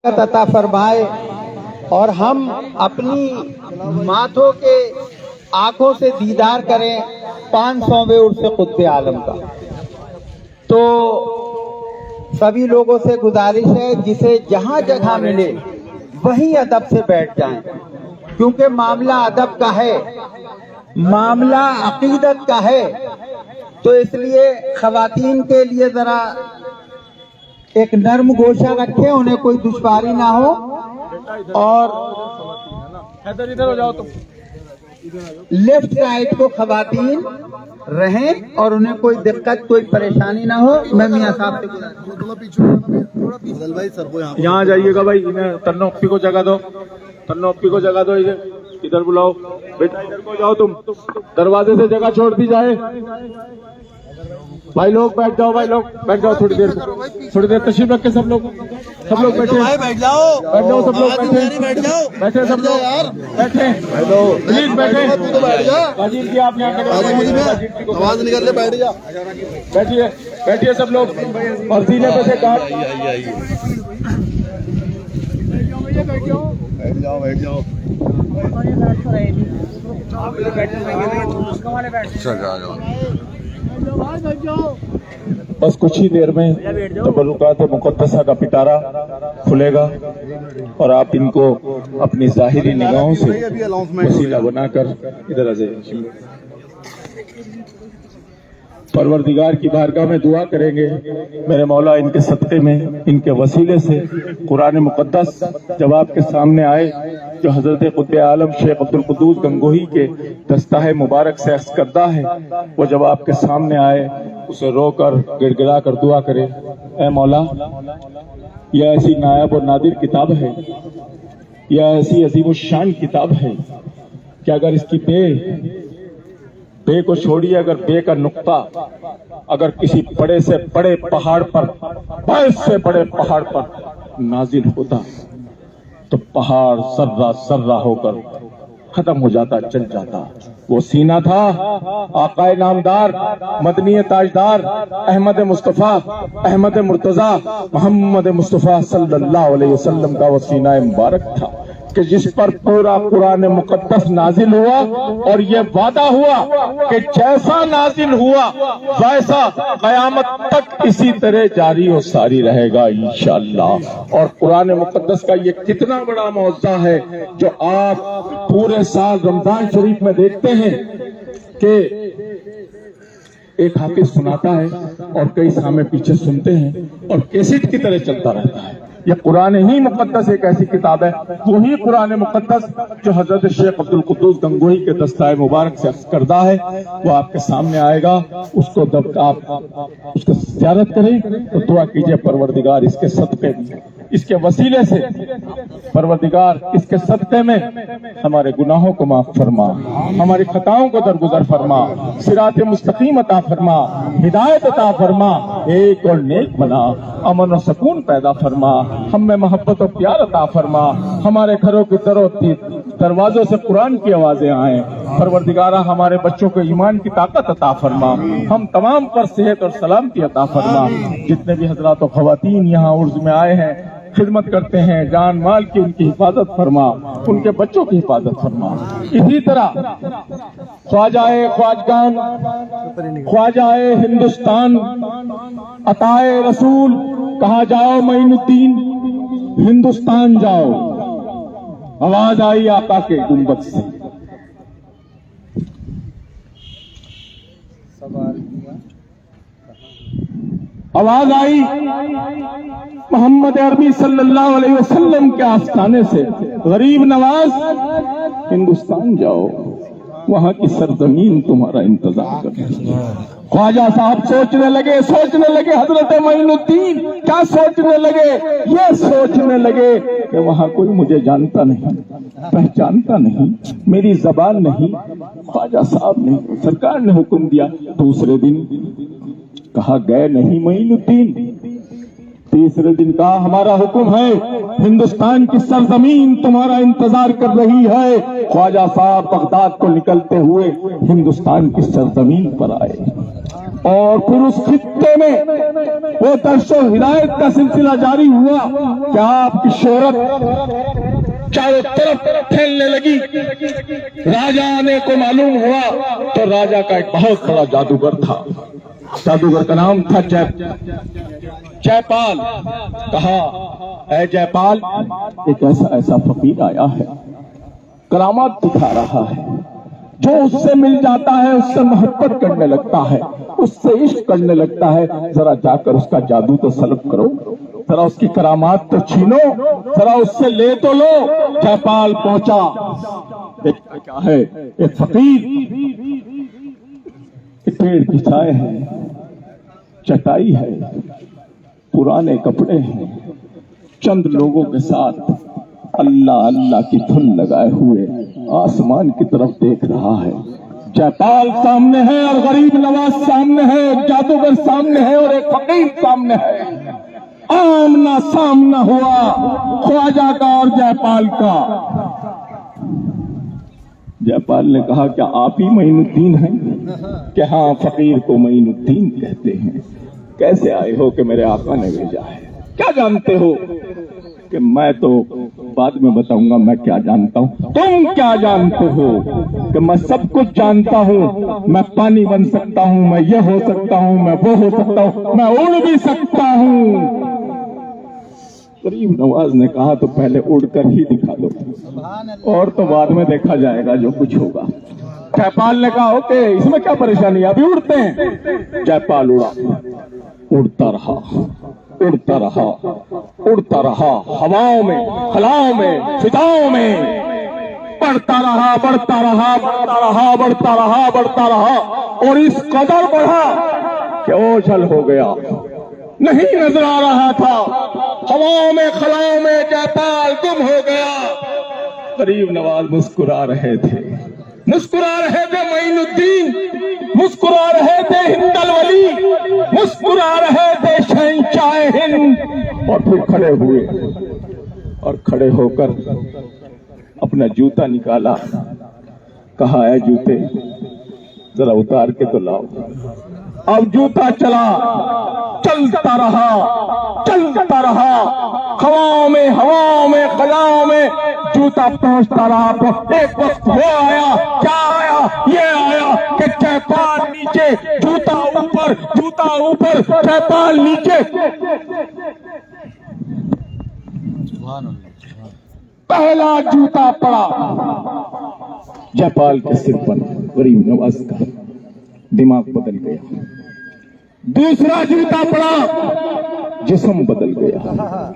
عطا فرمائے اور ہم اپنی ماتھوں کے آنکھوں سے دیدار کریں 500ویں عرس قطب عالم کا۔ تو سبھی لوگوں سے گزارش ہے جسے جہاں جگہ ملے وہیں ادب سے بیٹھ جائیں، کیونکہ معاملہ ادب کا ہے، معاملہ عقیدت کا ہے۔ تو اس لیے خواتین کے لیے ذرا ایک نرم گوشہ رکھیں، انہیں کوئی دشواری نہ ہو، اور ادھر ہو جاؤ تم، لیفٹ رائٹ کو خواتین رہیں اور انہیں کوئی دقت کوئی پریشانی نہ ہو۔ میں میاں صاحب سے یہاں جائیے گا بھائی، انہیں تنو اپی کو جگہ دو، تنو اپی کو جگہ دو، ادھر بلاؤ بیٹا، ادھر کو جاؤ تم، دروازے سے جگہ چھوڑ دی جائے۔ بھائی لوگ بیٹھ جاؤ، بھائی لوگ بیٹھ جاؤ، تھوڑی دیر تشریف رکھ کے سب لوگ بیٹھے، بیٹھ جاؤ سب لوگ، بیٹھے سب لوگ، بیٹھے پلیز بیٹھے۔ واجد جی آپ یہاں آواز نکال لے، بیٹھ جا، بیٹھیے سب لوگ، اور سینے پہ سے کاٹ، بیٹھ جاؤ۔ بس کچھ ہی دیر میں تبرکات مقدسہ کا پٹارا کھلے گا، اور آپ ان کو اپنی ظاہری نگاہوں سے وسیلہ بنا کر ادھر آ جائیں۔ پروردگار کی بارگاہ میں دعا کریں گے، میرے مولا ان کے صدقے میں، ان کے وسیلے سے قرآن مقدس جب آپ کے سامنے آئے، جو حضرت قطب عالم شیخ عبدالقدوس گنگوہی کے دستہ مبارک سے اخذ کردہ ہے، وہ جب آپ کے سامنے آئے اسے رو کر گڑ گڑا کر دعا کرے، اے مولا یہ ایسی نایاب اور نادر کتاب ہے، یہ ایسی عظیم الشان کتاب ہے کہ اگر اس کی بے کو چھوڑیے، اگر بے کا نقطہ اگر کسی بڑے سے بڑے پہاڑ پر، بڑے سے بڑے پہاڑ پر نازل ہوتا تو پہاڑ سرہ سرہ ہو کر ختم ہو جاتا، چل جاتا۔ وہ سینہ تھا آقا نامدار، مدنی تاجدار، احمد مصطفیٰ، احمد مرتضیٰ، محمد مصطفیٰ صلی اللہ علیہ وسلم کا وہ سینہ مبارک تھا کہ جس پر پورا قرآن مقدس نازل ہوا، اور یہ وعدہ ہوا کہ جیسا نازل ہوا ویسا قیامت تک اسی طرح جاری و ساری رہے گا انشاءاللہ۔ اور قرآن مقدس کا یہ کتنا بڑا معجزہ ہے جو آپ پورے سال رمضان شریف میں دیکھتے ہیں کہ ایک حافظ سناتا ہے اور کئی سامع پیچھے سنتے ہیں اور کیسٹ کی طرح چلتا رہتا ہے۔ یہ قرآن ہی مقدس ایک ایسی کتاب ہے، وہی قرآن مقدس جو حضرت شیخ عبدالقدوس گنگوہی کے دستہ مبارک سے اخذ کردہ ہے، وہ آپ کے سامنے آئے گا۔ اس کو جب آپ اس کو زیارت کریں تو دعا کیجئے پروردگار اس کے صدقے میں، اس کے وسیلے سے پروردگار اس کے صدقے میں ہمارے گناہوں کو معاف فرما، ہماری خطاؤں کو درگزر فرما، صراط مستقیم عطا فرما، ہدایت عطا فرما، ایک اور نیک بنا، امن و سکون پیدا فرما، ہم میں محبت و پیار عطا فرما، ہمارے گھروں کے دروازوں سے قرآن کی آوازیں آئیں۔ پروردگارہ ہمارے بچوں کو ایمان کی طاقت عطا فرما، ہم تمام پر صحت اور سلامتی عطا فرما۔ جتنے بھی حضرات و خواتین یہاں عرض میں آئے ہیں، خدمت کرتے ہیں، جان مال کی ان کی حفاظت فرما، ان کے بچوں کی حفاظت فرما۔ اسی طرح خواجہ خواجگان، خواجہ ہندوستان، عطائے رسول، کہاں جاؤ معین الدین، ہندوستان جاؤ، آواز آئی آقا کے گنبد سے۔ آواز آئی محمد عربی صلی اللہ علیہ وسلم کے آستانے سے، غریب نواز ہندوستان جاؤ، وہاں کی سرزمین تمہارا انتظار کر رہی ہے۔ خواجہ صاحب سوچنے لگے حضرت معین الدین کیا سوچنے لگے؟ یہ سوچنے لگے کہ وہاں کوئی مجھے جانتا نہیں، پہچانتا نہیں، میری زبان نہیں۔ خواجہ صاحب نے، سرکار نے حکم دیا، دوسرے دن کہا گئے نہیں معین الدین، تیسرے دن کہا ہمارا حکم ہے، ہندوستان کی سرزمین تمہارا انتظار کر رہی ہے۔ خواجہ صاحب بغداد کو نکلتے ہوئے ہندوستان کی سرزمین پر آئے۔ اور پھر اس خطے میں وہ درس و ہدایت کا سلسلہ جاری ہوا کہ آپ کی شہرت چاروں طرف پھیلنے لگی. راجا آنے کو معلوم ہوا تو راجا کا ایک بہت بڑا جادوگر تھا. جادوگر کا نام تھا جے پال. کہا اے جے پال, ایک ایسا فقیر آیا ہے, کرامات دکھا رہا ہے, جو اس سے مل جاتا ہے اس سے محبت کرنے لگتا ہے, اس سے عشق کرنے لگتا ہے. ذرا جا کر اس کا جادو تو سلب کرو, ذرا اس کی کرامات تو چھینو, ذرا اس سے لے تو لو. جے پال پہنچا. کیا ہے, ایک فقیر, ایک پیڑ کی چھائے ہے, چٹائی ہے, پرانے کپڑے ہیں, چند لوگوں کے ساتھ اللہ اللہ کی دھن لگائے ہوئے آسمان کی طرف دیکھ رہا ہے. جے پال سامنے ہے اور غریب نواز سامنے ہے, ایک جادوگر سامنے ہے اور ایک فقیر سامنے ہے. آمنا سامنا ہوا خواجہ کا اور جے پال کا. جے پال نے کہا کیا آپ ہی معین الدین ہیں؟ کہ ہاں, فقیر کو معین الدین کہتے ہیں. کیسے آئے ہو؟ کہ میرے آقا نے بھیجا ہے. کیا جانتے ہو؟ کہ میں تو بعد میں بتاؤں گا میں کیا جانتا ہوں. تم کیا جانتے ہو؟ کہ میں سب کچھ جانتا ہوں. میں پانی بن سکتا ہوں, میں یہ ہو سکتا ہوں, میں وہ ہو سکتا ہوں, میں اڑ بھی سکتا ہوں. غریب نواز نے کہا تو پہلے اڑ کر ہی دکھا دو, اور تو بعد میں دیکھا جائے گا جو کچھ ہوگا. جے پال نے کہا اوکے, اس میں کیا پریشانی ہے, ابھی اڑتے ہیں. جے پال اڑا, اڑتا رہا, اڑتا رہا, اڑتا رہا, ہواؤں میں, خلاؤں میں, فضاؤں میں بڑھتا رہا, بڑھتا رہا, بڑھتا رہا, بڑھتا رہا, بڑھتا رہا, اور اس قدر بڑھا کہ اوجھل ہو گیا, نہیں نظر آ رہا تھا. ہواؤں میں, خلاؤں میں جے پال گم ہو گیا. غریب نواز مسکرا رہے تھے, مسکرا رہے تھے معین الدین, مسکرا رہے تھے ہند الولی, مسکرا رہے تھے شہنشاہ ہند. اور پھر کھڑے ہوئے, اور کھڑے ہو کر اپنا جوتا نکالا. کہا اے جوتے ذرا اتار کے تو لاؤ. اب جوتا چلا, چلتا رہا, چلتا رہا, ہواؤں میں, ہواؤں میں, خلاؤں میں جوتا پہنچتا رہا. ایک وقت وہ آیا, کیا آیا, یہ آیا کہ جے پال نیچے, جوتا اوپر, جوتا اوپر, جے پال نیچے. پہلا جوتا پڑا جے پال کے سر پر, غریب نواز کا دماغ بدل گیا. دوسرا جوتا پڑا, جسم بدل گیا.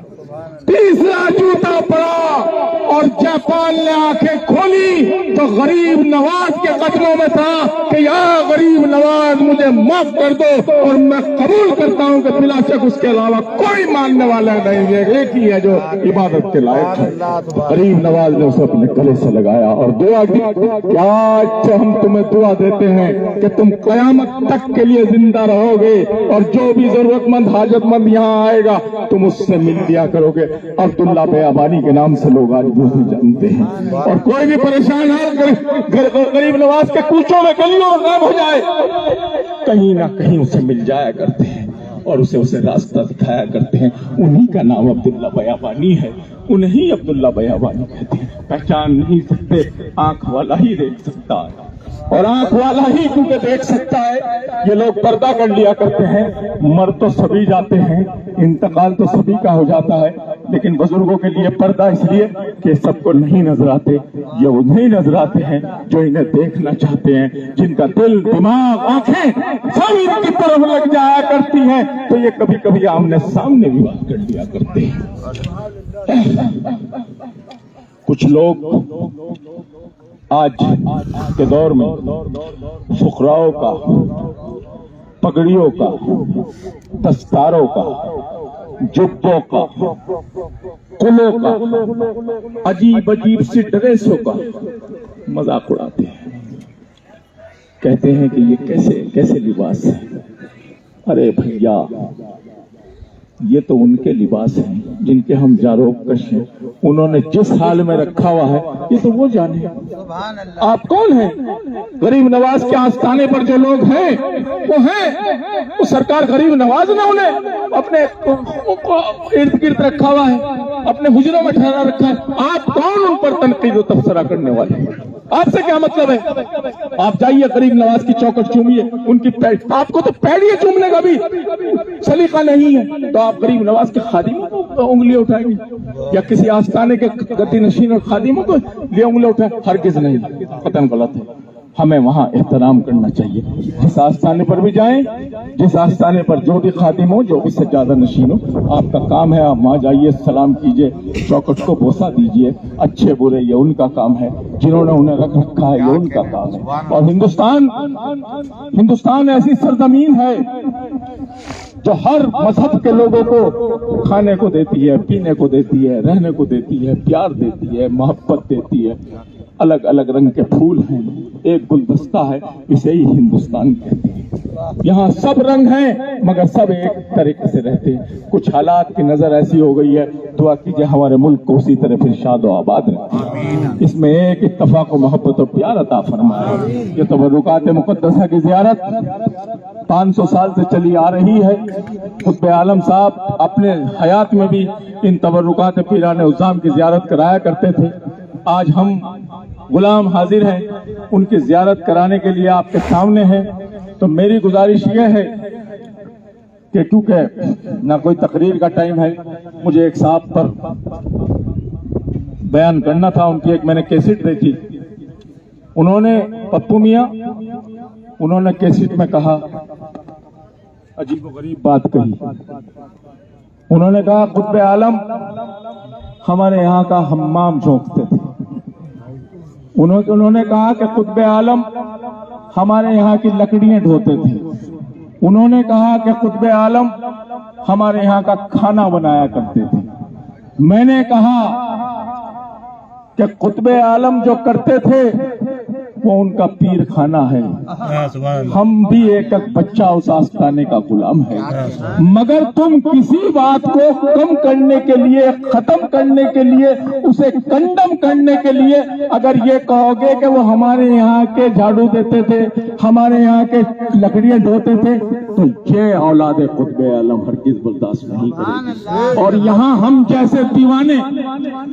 تیسرا جوتا پڑا اور جے پال نے آنکھیں کھولی تو غریب نواز کے قدموں میں تھا کہ یا غریب نواز مجھے معاف کر دو, اور میں قبول کرتا ہوں کہ بلا شک اس کے علاوہ کوئی ماننے والا نہیں ہے, ایک ہی ہے جو عبادت کے لائق ہے. غریب نواز نے اسے اپنے گلے سے لگایا اور دعا کی کہ آج سے ہم تمہیں دعا دیتے ہیں کہ تم قیامت تک کے لیے زندہ رہو گے, اور جو بھی ضرورت مند, حاجت مند یہاں آئے گا تم اس سے مل لیا کرو گے. عبداللہ بیابانی کے نام سے لوگ آج وہ بھی جانتے ہیں. اور کوئی بھی پریشان ہے غریب نواز کے کوچوں میں, گلیوں میں غائب ہو جائے, کہیں نہ کہیں اسے مل جایا کرتے ہیں اور اسے راستہ دکھایا کرتے ہیں. انہی کا نام عبداللہ بیابانی ہے, انہی عبداللہ بیابانی کہتے ہیں. پہچان نہیں سکتے, آنکھ والا ہی دیکھ سکتا ہے, اور آنکھ والا ہی کیونکہ دیکھ سکتا ہے. یہ لوگ پردہ کر لیا کرتے ہیں, مر تو سبھی جاتے ہیں, انتقال تو سبھی کا ہو جاتا ہے, لیکن بزرگوں کے لیے پردہ اس لیے کہ سب کو نہیں نظر آتے. یہ وہ نہیں نظر آتے ہیں جو انہیں دیکھنا چاہتے ہیں, جن کا دل, دماغ, آنکھیں سب ان کی طرف لگ جایا کرتی ہیں, تو یہ کبھی کبھی آمنے سامنے بھی بات کر لیا کرتے ہیں. کچھ لوگ آج کے دور میں فقراؤں کا, پگڑیوں کا, دستاروں کا, جبوں کا, قلوں کا, عجیب عجیب سی ڈریسوں کا مذاق اڑاتے ہیں. کہتے ہیں کہ یہ کیسے لباس ہے. ارے بھیا, یہ تو ان کے لباس ہیں, जिनके हम जारोब कश हैं, उन्होंने जिस हाल में रखा हुआ है ये तो वो जाने। आप कौन हैं? गरीब नवाज के आस्थाने पर जो लोग हैं वो हैं, वो सरकार गरीब नवाज ने उन्हें अपने इर्द गिर्द रखा हुआ है, अपने हुजरों में ठहरा रखा है। आप कौन उन पर तनकीद और तबसरा करने वाले? आपसे क्या मतलब है? आप जाइए गरीब नवाज की चौखट चूमिए, उनकी पैर, आपको तो पैड़िए चूमने का भी सलीका नहीं है, तो आप गरीब नवाज के खादिमों को उंगली उठाएंगे या किसी आस्थाने के गद्दी नशीन और खादिमों को लिए उंगली उठाए? हरगिज नहीं, कतन गलत है। हमें वहां एहतराम करना चाहिए। जिस आस्थाने पर भी जाएं, जिस आस्थाने पर जो भी खादिम हो, जो भी सज्जादा नशीन हो, आपका काम है आप वहां जाइए, सलाम कीजिए, चौखट को बोसा दीजिए। अच्छे बुरे ये उनका काम है, जिन्होंने उन्हें रख रखा है ये उनका काम है। और हिंदुस्तान ऐसी सरजमीन है जो हर मजहब के लोगों को खाने को देती है, पीने को देती है, रहने को देती है, प्यार देती है, मोहब्बत देती है। अलग अलग रंग के फूल हैं, एक गुलदस्ता है, इसे ही हिंदुस्तान कहते हैं। यहाँ सब रंग हैं मगर सब एक तरीके से रहते हैं। कुछ हालात की नजर ऐसी हो गई है, दुआ कीजिए हमारे मुल्क को उसी तरह फिर शाद और आबाद रहे, इसमें एक इत्तफाक और मोहब्बत और प्यार अता फरमाए। ये तबरुकात मुक़द्दसा की ज़ियारत 500 साल से चली आ रही है। क़ुत्ब आलम साहब अपने हयात में भी इन तबरुकात पीराने उज़्ज़ाम की ज़ियारत कराया करते थे। आज हम गुलाम हाजिर हैं, उनकी ज़ियारत कराने के लिए आपके सामने हैं। तो मेरी गुजारिश ये है कि क्योंकि ना कोई तकरीर का टाइम है, मुझे एक साहब पर बयान करना था। उनकी एक मैंने कैसेट देखी, उन्होंने पप्पू मियाँ उन्होंने कैसेट में कहा, अजीब गरीब बात कही। उन्होंने कहा क़ुत्ब आलम हमारे यहाँ का हम्माम झोंकते थे। उन्होंने कहा कि क़ुत्ब आलम हमारे यहाँ की लकड़ियां ढोते थे। उन्होंने कहा कि क़ुत्ब आलम हमारे यहाँ का खाना बनाया करते थे। मैंने कहा कि क़ुत्ब आलम जो करते थे वो उनका पीर खाना है। हम भी एक एक बच्चा उस आस्थाने का गुलाम है। मगर तुम किसी बात को कम करने के लिए, खत्म करने के लिए, उसे कंडम करने के लिए अगर ये कहोगे कि वो हमारे यहाँ के झाड़ू देते थे, हमारे यहाँ के लकड़ियां ढोते थे, तो ये औलाद क़ुत्ब आलम हरगिज़ बर्दाश्त नहीं करेगी। और यहाँ हम जैसे दीवाने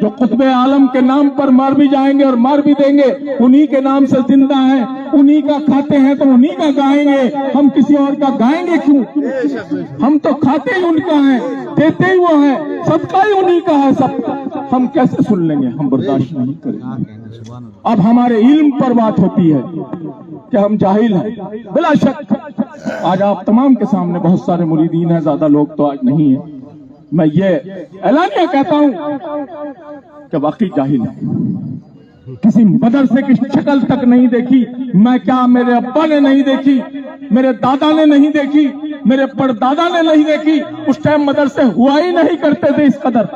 जो क़ुत्ब आलम के नाम पर मार भी जाएंगे और मार भी देंगे, उन्हीं के नाम से जिंदा है, उन्हीं का खाते हैं तो उन्हीं का गाएंगे। हम किसी और का गाएंगे क्यों? हम तो खाते ही उनका है, देते ही वो है, सबका ही उन्हीं का है सब। हम कैसे सुन लेंगे? हम बर्दाश्त नहीं करेंगे। अब हमारे इल्म पर बात होती है कि हम जाहिल हैं। बिला शक आज आप तमाम के सामने बहुत सारे मुरीदीन हैं, ज्यादा लोग तो आज नहीं है। मैं ये ऐलानिया कहता हूं कि वाकई जाहिल है। किसी मदरसे की शक्ल तक नहीं देखी। मैं क्या, मेरे अब्बा ने नहीं देखी, मेरे दादा ने नहीं देखी, मेरे परदादा ने नहीं देखी। उस टाइम मदरसे हुआ ही नहीं करते थे इस कदर।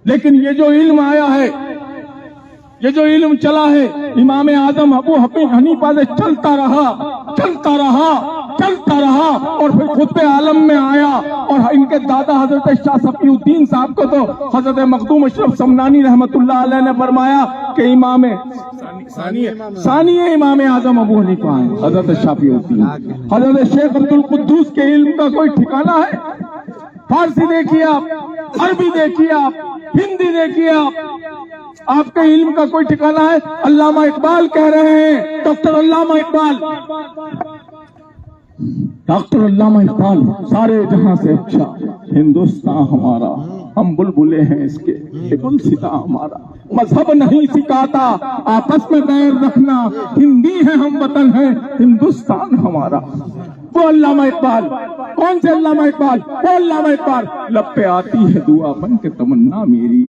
लेकिन ये जो इल्म आया है, ये जो इल्म चला है, इमाम आजम अबू हनीफा से चलता रहा, चलता रहा, चलता रहा और फिर क़ुत्ब आलम में आया। और इनके दादा हजरत शाह सफीउद्दीन साहब को तो हजरत मखदूम अशरफ समनानी रहमतुल्लाह अलैह ने फरमाया कि इमाम सानी इमाम आजम अबू हनीफा है, हजरत शाफीउद्दीन। हजरत शेख अब्दुल कुद्दूस के इल्म का कोई ठिकाना है? फारसी देखिए आप, अरबी देखिए आप, हिंदी देखिए आप, आपके इल्म का कोई ठिकाना है? अल्लामा इकबाल कह रहे हैं, डॉक्टर अल्लामा इकबाल, डॉक्टर अल्लामा इकबाल, सारे जहां से अच्छा हिंदुस्तान हमारा, हम बुलबुले हैं इसके, ये गुलसिता हमारा। मजहब नहीं सिखाता आपस में बैर रखना, हिंदी है हम वतन है हिंदुस्तान हमारा। वो अल्लामा इकबाल, कौन से अल्लामा इकबाल? वो अल्लामा इकबाल, लब पे आती है दुआ बन के तमन्ना मेरी,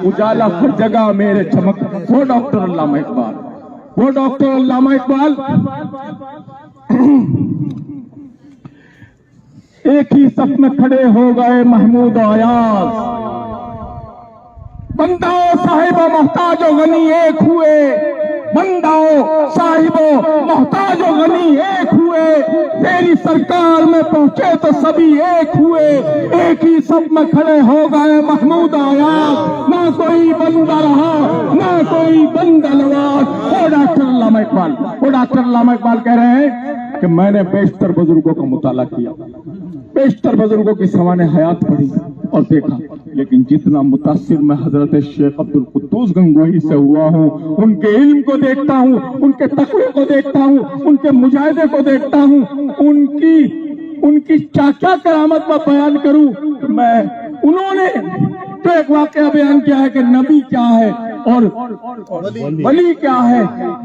उजाला हर जगह मेरे चमक। वो डॉक्टर अल्लामा इकबाल, वो डॉक्टर अल्लामा इकबाल एक ही सफ में खड़े हो गए महमूद अयाज। बंदा साहिब मोहताज गनी एक हुए, बंदाओ साहिबो मोहताजो गनी एक हुए, तेरी सरकार में पहुंचे तो सभी एक हुए, एक ही सब में खड़े हो गए महमूद आयाब, ना कोई बंदा रहा ना कोई बंदा नवाज। वो डॉक्टर अल्लामा इकबाल कह रहे हैं कि मैंने बेशतर बुजुर्गों का मुताला किया, बेशतर बुजुर्गों की सवाने हयात पढ़ी और देखा, लेकिन जितना मुतासिर मैं हजरत शेख अब्दुल कुद्दूस गंगोही से हुआ हूँ, उनके इल्म को देखता हूँ, उनके तकवे को देखता हूँ, उनके मुजाहिदे को देखता हूँ, उनकी क्या क्या करामत में बयान करूँ मैं। उन्होंने तो एक वाकया बयान किया है कि नबी क्या है और वली क्या है,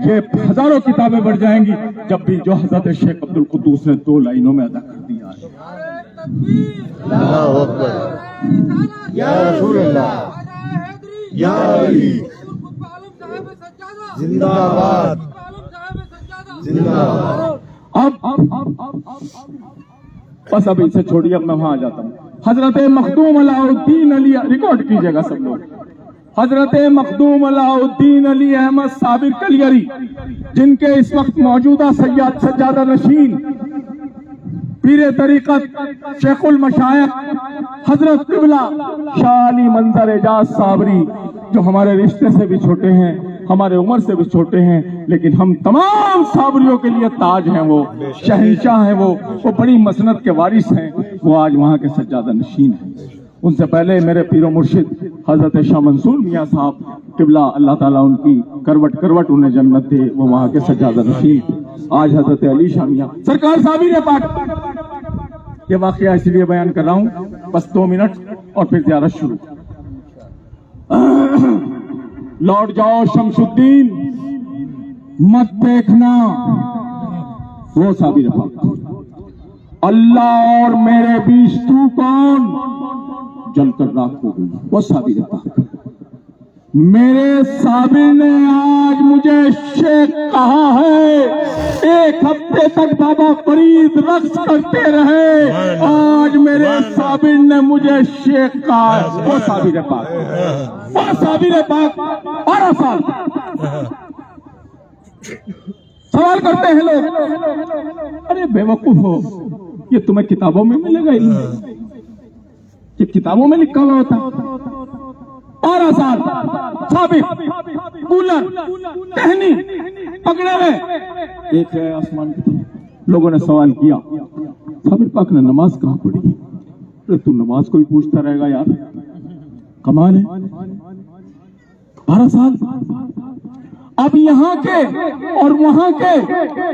ये हजारों किताबें बढ़ जाएंगी जब भी जो हजरत शेख अब्दुल कुद्दूस ने 2 लाइनों में अदा कर दिया है। अल्लाहू अकबर, या रसूल अल्लाह, या अली, जिंदाबाद जिंदाबाद। बस अब इसे छोड़िए, अब मैं वहां आ जाता हूँ। हजरत मखदूम अलाउद्दीन अली, रिकॉर्ड कीजिएगा सब लोग, हजरत मखदूम अलाउद्दीन अली अहमद साबिर कलियरी, जिनके इस वक्त मौजूदा सज्जादा नशीन पीरे तरीकत शेखुल मशाइख हजरत किबला शाह अली मंजर एजाज साबरी, जो हमारे रिश्ते से भी छोटे हैं, हमारे उम्र से भी छोटे हैं, लेकिन हम तमाम साबरियों के लिए ताज हैं, वो शहंशाह हैं, वो बड़ी मसनत के वारिस हैं, वो आज वहाँ के सज्जादा नशीन हैं। उनसे पहले मेरे पीरो मुर्शिद हजरत शाह मंसूर मियाँ साहब किबला, अल्लाह ताला उनकी करवट करवट उन्हें जन्नत दे, वो वहाँ के सज्जादा नशीन थे। आज हजरत अली शाह मियाँ सरकार साबिर पाक, ये वाकया इसलिए बयान कर रहा हूँ, बस 2 मिनट और फिर ज़ियारत शुरू। लौट जाओ शमशुद्दीन, मत देखना वो साबिर पाक, अल्लाह और मेरे बीच तू कौन, जलकर राख हो गई वो साबिर पाक। मेरे साबिर ने आज मुझे शेख कहा है, 1 हफ्ते तक बाबा फरीद रक्स करते रहे, आज मेरे साबिर ने मुझे शेख कहा है, वो साबिर पाक, वो साबिर पाक। 12 साल सवाल करते हैं लोग, अरे बेवकूफ हो, ये तुम्हें किताबों में मिलेगा इल्म, ये किताबों में लिखा हुआ होता। 12 साल साबिर, कूलर, टहनी पकड़े हुए, एक है आसमान की तरफ। लोगों ने सवाल किया, साबिर पाक ने नमाज कहाँ पढ़ी? अरे तू नमाज को ही पूछता रहेगा यार, कमाल है। 12 साल। अब यहाँ के और वहां के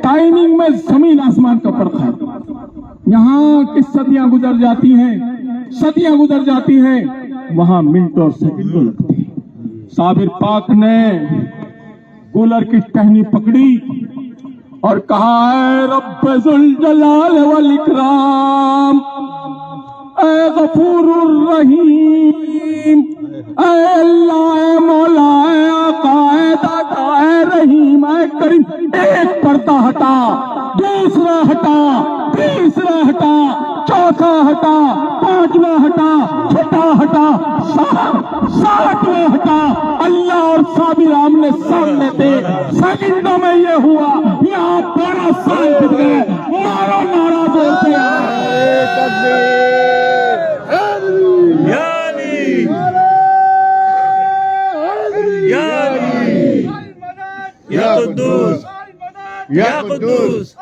टाइमिंग में जमीन आसमान का फर्क है। यहाँ की सदियां गुजर जाती हैं, सदियां गुजर जाती हैं, वहां मिनट और सेकंड लगते हैं। साबिर पाक ने कूलर की टहनी पकड़ी और कहा, है रब्बे जुल जलाल वल इकराम, ऐ गफूरुर रहीम, ऐ अल्लाह, ऐ मौला, ऐ आका, ऐ दाता, ऐ रहीम, ऐ करीम। एक पर्दा हटा, दूसरा हटा, तीसरा हटा, चौथा हटा, 5वां हटा, छठा हटा, 7वां हटा। अल्लाह और साबिर आमने सामने थे, सेकंडों में ये हुआ, यहाँ 12 साल बीत गए। मारो नारा जोर से, या कुद्दूस, या कुद्दूस।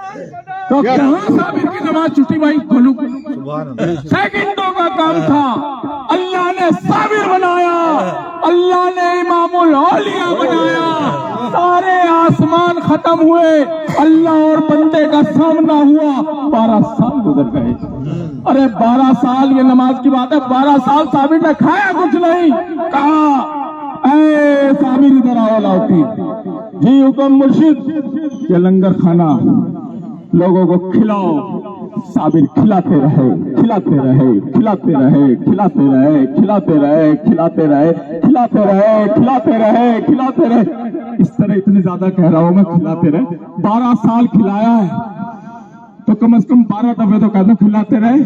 तो कहाँ साबिर की नमाज छुट्टी भाई? खोलू, सेकंडों का काम था। अल्लाह ने साबिर बनाया, अल्लाह ने इमामुल औलिया बनाया। सारे आसमान खत्म हुए, अल्लाह और बंदे का सामना हुआ। 12 साल गुजर गए। अरे 12 साल, ये नमाज की बात है। 12 साल साबिर ने खाया कुछ नहीं, कहा, ऐ साबिर इधर आओ, लाउटी जी, हुक्म मुर्शिद, ये लंगर खाना लोगों को खिलाओ। साबिर खिलाते रहे, खिलाते रहे, खिलाते रहे, खिलाते रहे, खिलाते रहे, खिलाते रहे, खिलाते रहे, खिलाते रहे, खिलाते रहे। इस तरह इतनी ज्यादा कह रहा हूं मैं, खिलाते रहे। 12 साल खिलाया है तो कम से कम 12 दफे तो कहते खिलाते रहे।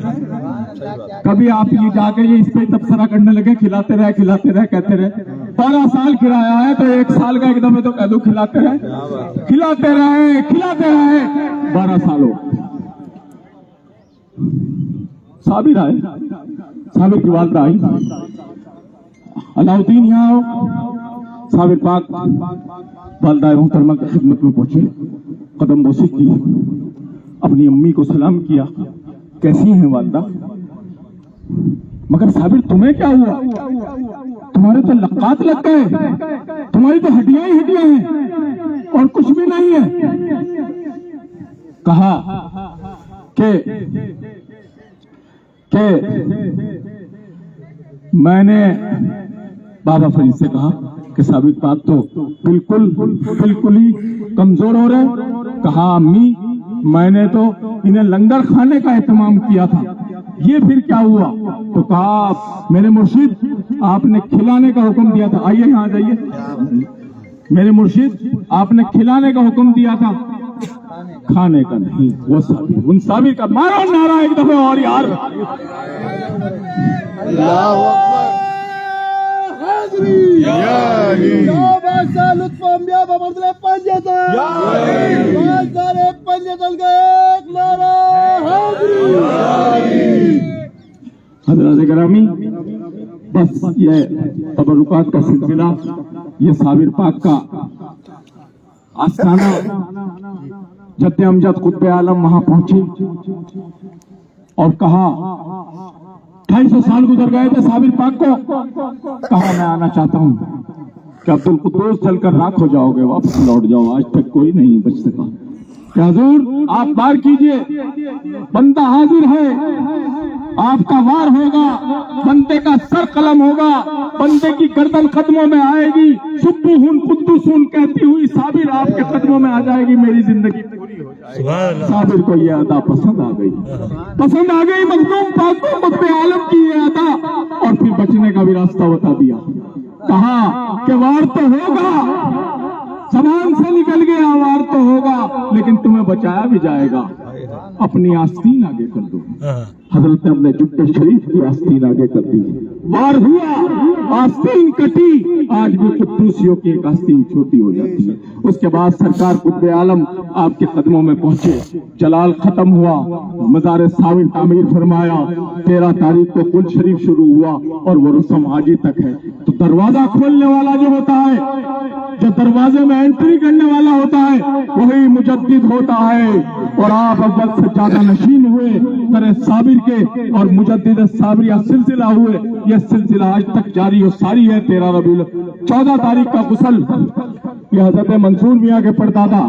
कभी आप ये जाके ये इस पे तबसरा करने लगे, खिलाते रहे, खिलाते रहे, कहते रहे। 12 साल किराया है तो 1 साल का एकदम तो कद्दू खिलाते रहे 12 सालों। साबिर आए, साबिर की वालदा आई, अलाउद्दीन यहाँ आओ, साबिर पाक वालदा मोहतरमा की खिदमत में पहुंचे, कदम बोसी की, अपनी अम्मी को सलाम किया, कैसी हैं वालदा? मगर साबिर तुम्हें क्या हुआ? तुम्हारे तो लक्कात लग गए, तुम्हारी तो हड्डियां ही हड्डियां हैं और कुछ भी नहीं है। कहा कि मैंने बाबा फरीद से कहा कि साबिर पाक तो बिल्कुल ही कमजोर हो रहे। कहा अम्मी मैंने तो इन्हें लंगर खाने का एहतमाम किया था, ये फिर क्या हुआ? तो कहा मेरे मुर्शिद आपने खिलाने का हुक्म दिया था। आइए यहाँ जाइए। मेरे मुर्शिद आपने खिलाने का हुक्म दिया था, खाने का नहीं। वो साबिर, उन साबिर का मारो नारा एक दफे और यार। अल्लाहू अकबर। हज़रात गिरामी, बस ये तबरुकात का सिलसिला, ये साबिर पाक का आस्थाना, जद्दे अमजद कुतुब आलम वहां पहुंचे और कहा 250 साल गुजर गए थे साबिर पाक को। कहा मैं आना चाहता हूं कि अब्दुल कुद्दूस चलकर राख हो जाओगे, वापस लौट जाओ। आज तक कोई नहीं बच सका। क्या हुजूर आप बार कीजिए, बंदा हाजिर है, आपका वार होगा, बंदे का सर कलम होगा, बंदे की गर्दन कदमों में आएगी, सुब्बुहुन कुद्दुसून कहती हुई साबिर आपके कदमों में आ जाएगी, मेरी जिंदगी पूरी हो जाएगी। साबिर को यह अदा पसंद आ गई, मखदूम पाक को कुतुब आलम की यह अदा, और फिर बचने का भी रास्ता बता दिया। कहा कि वार तो होगा, जबान से निकल गया वार तो होगा, लेकिन तुम्हें बचाया भी जाएगा। अपनी आस्तीन आगे कर दो। हजरत ने अपने जुट्टे शरीफ की आस्तीन आगे कर दी, वार हुआ, आस्तीन कटी। आज भी कुद्दूसियों की एक आस्तीन छोटी हो जाती है। उसके बाद सरकार कुतुब आलम आपके कदमों में पहुंचे, जलाल खत्म हुआ, मज़ार साबिर तामीर फरमाया, 13 तारीख को कुल शरीफ शुरू हुआ और वो रस्म आज ही तक है। तो दरवाजा खोलने वाला जो होता है, जो दरवाजे में एंट्री करने वाला होता है, वही मुजद्दिद होता है। और आप अव्वल से ज्यादा नशीन हुए तरह साबिर के और मुजद्दिद साबिरिया सिलसिला हुए। यह सिलसिला आज तक जारी और सारी है। 13 रबीउल 14 तारीख का गुसल यह हजरत मंसूर मियाँ के परदादा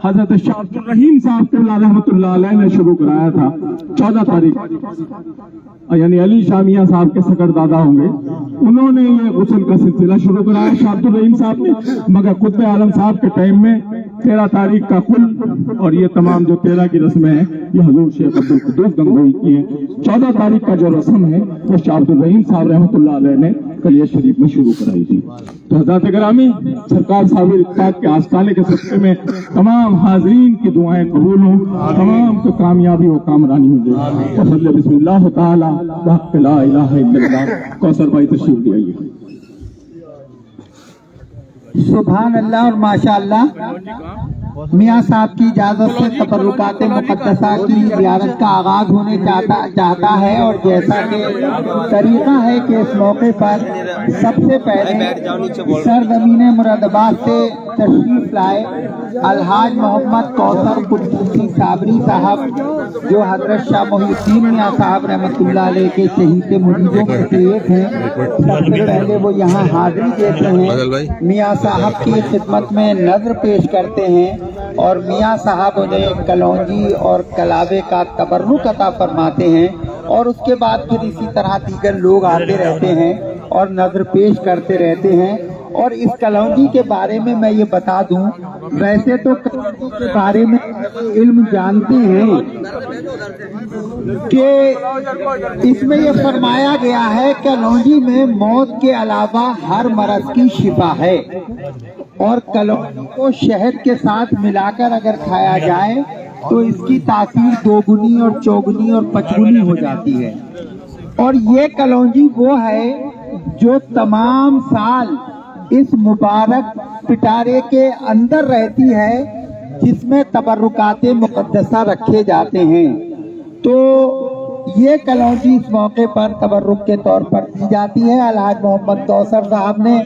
हजरत शाह अब्दुल रहीम साहब रहमतुल्लाह अलैह ने शुरू कराया था। 14 तारीख यानी अली शाह मियाँ साहब के सकर दादा होंगे, उन्होंने ये गुस्ल का सिलसिला शुरू कराया शाह अब्दुल रहीम साहब ने। मगर कुतुब आलम साहब के टाइम में 13 तारीख का कुल और ये तमाम जो 13 की रस्में हैं, ये हजूर शेख अब्दुल कुद्दूस गंगोही की है। 14 तारीख का जो रस्म है वो शाह अब्दुल रहीम साहब रहमतुल्लाह अलैह ने कलिया शरीफ में शुरू कराई थी। तो हज़रत गिरामी, सरकार साबिर पाक के आस्ताने के सदक़े में तमाम हाज़रीन की दुआएं कबूल हों, तमाम को कामयाबी और कामरानी मिले। बिस्मिल्लाह ताला ला इलाहा इल्लल्लाह। कौसर भाई तशरीफ ले आइए। सुभान अल्लाह और माशाअल्लाह। मियाँ साहब की इजाजत से तबरुकात मुक़द्दसा की ज़ियारत का आगाज होने चाहता है। और जैसा कि तरीका है कि इस मौके पर सबसे पहले सरज़मीन मुरादाबाद से तशरीफ लाए अलहाज मोहम्मद कौसर कुद्दूसी साबरी साहब, जो हजरत शाह मोहिउद्दीन मियाँ साहब रहमतुल्लाह अलैह के शहीद मुरीदों में से एक हैं। सबसे पहले वो यहाँ हाजिरी देते हैं, मियाँ साहब की खिदमत में नजर पेश करते हैं और मियाँ साहब उन्हें कलौंजी और कलावे का तबर्रुक अता फरमाते हैं। और उसके बाद फिर इसी तरह दीगर लोग आते रहते हैं और नजर पेश करते रहते हैं। और इस कलौंजी के बारे में मैं ये बता दूं, वैसे तो कलौंजी के बारे में इल्म जानते हैं कि इसमें ये फरमाया गया है कि कलौंजी में मौत के अलावा हर मरज की शिफा है। और कलौंजी को शहद के साथ मिलाकर अगर खाया जाए तो इसकी तासीर दोगुनी और चौगुनी और पचगुनी हो जाती है। और ये कलौंजी वो है जो तमाम साल इस मुबारक पिटारे के अंदर रहती है, जिसमें तबर्रुकात मुक़द्दसा रखे जाते हैं। तो ये कलौंजी इस मौके पर तबर्रुक के तौर पर दी जाती है। अलहाज मोहम्मद कौसर साहब ने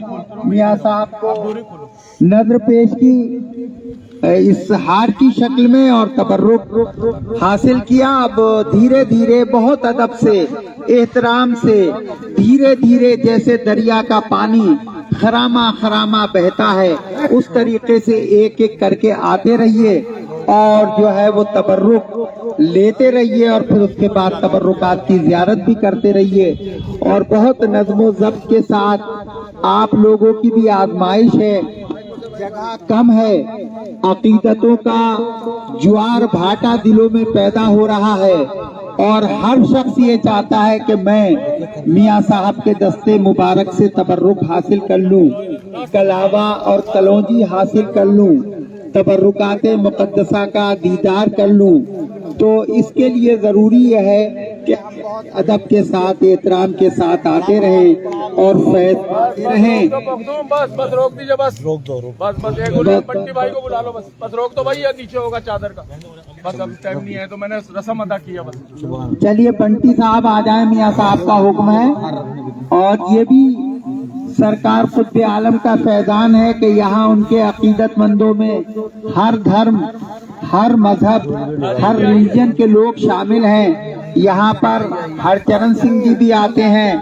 मियाँ साहब को नजर पेश की इस हार की शक्ल में और तबर्रुक हासिल किया। अब धीरे धीरे बहुत अदब से, एहतराम से, धीरे धीरे जैसे दरिया का पानी खरामा खरामा बहता है, उस तरीके से एक एक करके आते रहिए और जो है वो तबर्रुक लेते रहिए और फिर उसके बाद तबर्रुकात की ज़ियारत भी करते रहिए। और बहुत नज़्मो ज़ब्त के साथ आप लोगों की भी आजमाइश है, जगह कम है, अकीदतों का ज्वार भाटा दिलों में पैदा हो रहा है और हर शख्स ये चाहता है कि मैं मियाँ साहब के दस्ते मुबारक से तबर्रुक हासिल कर लूं, कलावा और कलौंजी हासिल कर लूं, तबर्रुकात मुक़द्दसा का दीदार कर लूं। तो इसके लिए जरूरी यह है कि अदब के साथ, एहतराम के साथ आते रहें और फैज़ पाते रहें। बस रोक दीजिए, बस रोक दो, बस एक बंटी भाई को बुला लो, बस रोक दो भाई, या नीचे होगा चादर का, बस अब टाइम नहीं है तो मैंने रस्म अदा किया बस। चलिए बंटी साहब आ जाए, मियाँ साहब का हुक्म है। और ये भी सरकार खुद आलम का फैजान है कि यहाँ उनके अकीदतमंदों में हर धर्म, हर मजहब, हर रिलीजन के लोग शामिल हैं। यहाँ पर हरचरण सिंह जी भी आते हैं,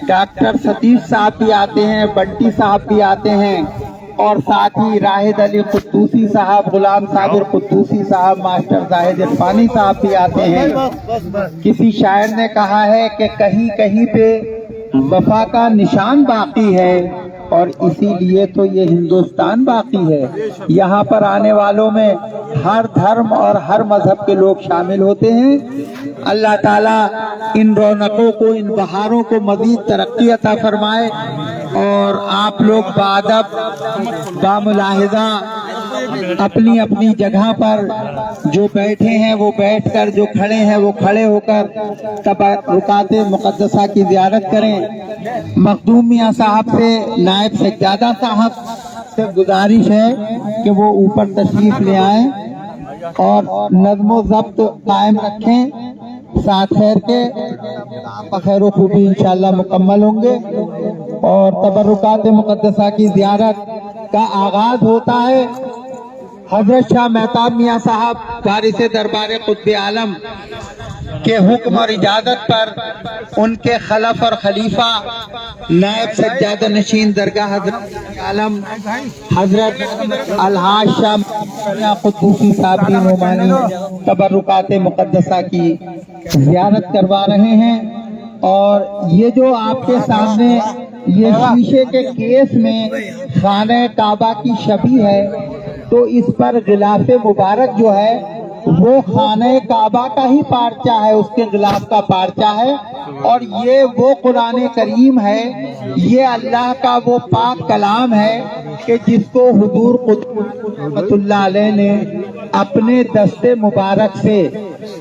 डॉक्टर सतीश साहब भी आते हैं, बंटी साहब भी आते हैं और साथ ही राहिद अली कुद्दूसी साहब, गुलाम साबिर कुद्दूसी साहब, मास्टर जाहिद इरफानी साहब भी आते हैं। किसी शायर ने कहा है कि कहीं कहीं पे वफा का निशान बाकी है और इसीलिए तो ये हिंदुस्तान बाकी है। यहाँ पर आने वालों में हर धर्म और हर मजहब के लोग शामिल होते हैं। अल्लाह ताला इन रौनकों को, इन बहारों को मजीद तरक्की अता फरमाए और आप लोग बाअदब, बामुलाहिज़ा अपनी अपनी जगह पर जो बैठे हैं वो बैठकर, जो खड़े हैं वो खड़े होकर तबर्रुकात मुक़द्दसा की ज़ियारत करें। मखदूम मियाँ साहब से, नायब सज्जादा साहब से गुजारिश है कि वो ऊपर तशरीफ ले आए और नज़्मो ज़ब्त कायम रखें। साथ खैर के खैर खूबी इंशाअल्लाह मुकम्मल होंगे और तबर्रुकात मुक़द्दसा की ज़ियारत का आगाज होता है। हजरत शाह मेहताब मियाँ साहब वारिस दरबार कुतुब आलम के हुक्म और इजाजत पर उनके खलफ और खलीफा नायब सज्जादा नशीन दरगाह हजरत आलम हजरत अलहाज शाह कुद्दूसी साहब की नुमानी तबर्रुकात मुक़द्दसा की ज़ियारत करवा रहे हैं। और ये जो आपके सामने ये शीशे के केस में खाने काबा की छवि है, तो इस पर गिलाफ़े मुबारक जो है वो खाने काबा का ही पार्चा है, उसके गिलाफ का पार्चा है। और ये वो कुरान करीम है, ये अल्लाह का वो पाक कलाम है कि जिसको हुजूर रहमतुल्लाह अलैह ने अपने दस्ते मुबारक से,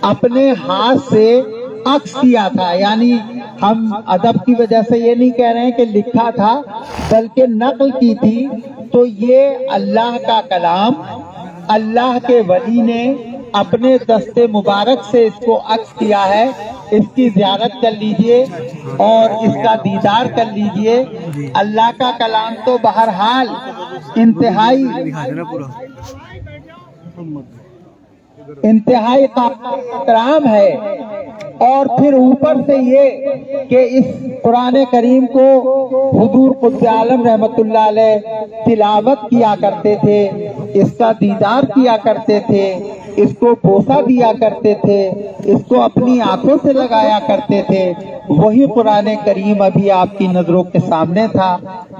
अपने हाथ से अक्स किया था। यानी हम अदब की वजह से ये नहीं कह रहे हैं कि लिखा था, बल्कि नकल की थी। तो ये अल्लाह का कलाम, अल्लाह के वली ने अपने दस्ते मुबारक से इसको अक्स किया है। इसकी ज़ियारत कर लीजिए और इसका दीदार कर लीजिए। अल्लाह का कलाम तो बहरहाल इंतहाई एहतराम है। और फिर ऊपर से ये कि इस कुरान करीम को हुजूर कुतुब आलम रहमतुल्लाह अलैह तिलावत किया करते थे, इसका दीदार किया करते थे, इसको बोसा दिया करते थे, इसको अपनी आंखों से लगाया करते थे। वही कुरान करीम अभी आपकी नजरों के सामने था,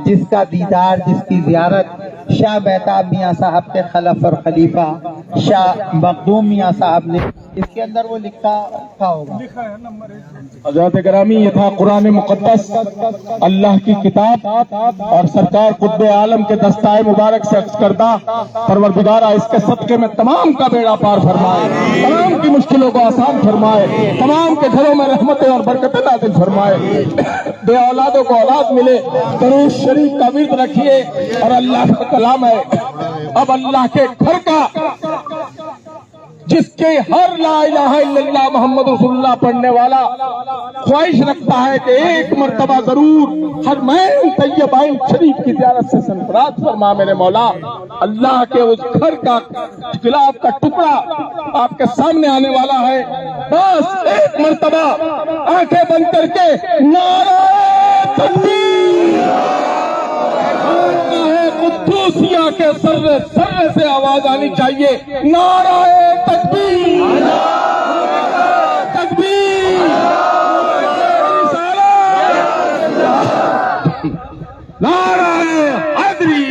जिसका दीदार, जिसकी ज़ियारत शाह मेहताब मियाँ साहब के खलफ और खलीफा शाह मखदूम मियाँ साहब ने इसके अंदर वो लिखा होगा। हज़रत गिरामी, ये था कुरान मुक़द्दस, अल्लाह की किताब और सरकार कुतुब आलम के दस्ताए मुबारक से अक्स करदा। परवरदिगारा इसके सदक़े में तमाम का बेड़ा पार फरमाए, तमाम की मुश्किलों को आसान फरमाए, तमाम के घरों में रहमतें और बरकतें नाज़िल फरमाए, बे औलादों को औलाद मिले। दरूद शरीफ का विर्द रखिए और अल्लाह का कलाम है। अब अल्लाह के घर का जिसके हर ला इलाहा इल्लल्लाह मोहम्मद रसूलुल्लाह पढ़ने वाला ख्वाहिश रखता है कि एक मर्तबा जरूर हरमैन तैयबाइन शरीफ की ज़ियारत से सरफराज फरमा मेरे मौला। अल्लाह के उस घर का गुलाब का टुकड़ा आपके सामने आने वाला है। बस एक मर्तबा आंखें बंद करके नारा तकबीर कुद्दूसिया के सर्रे सर्रे से आवाज आनी चाहिए। नाराए तकबीर, तकबीर, नाराए हैदरी।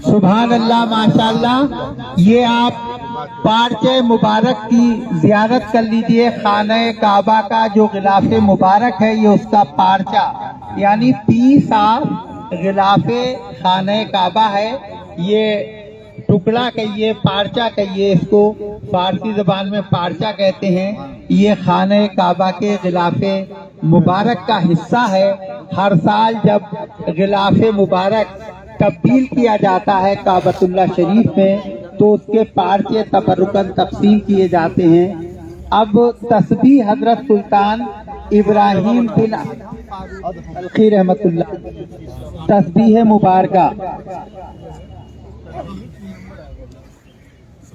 सुभान अल्लाह, माशाअल्लाह। ये आप पार्चे मुबारक की जियारत कर लीजिए। खाने काबा का जो गिलाफे मुबारक है, ये उसका पार्चा यानी पीस ऑफ गिलाफे खाने काबा है। ये टुकड़ा कहिए, पार्चा कहिए, इसको फारसी जबान में पार्चा कहते हैं। ये खाने काबा के गिलाफे मुबारक का हिस्सा है। हर साल जब गिलाफे मुबारक तब्दील किया जाता है काबतुल्लाह शरीफ में, तो उसके पार्चे तबरुकन तफसील किए जाते हैं। अब तस्बीह हजरत सुल्तान इब्राहिम बिन अलखी रहमतुल्लाह, तस्बीह मुबारका,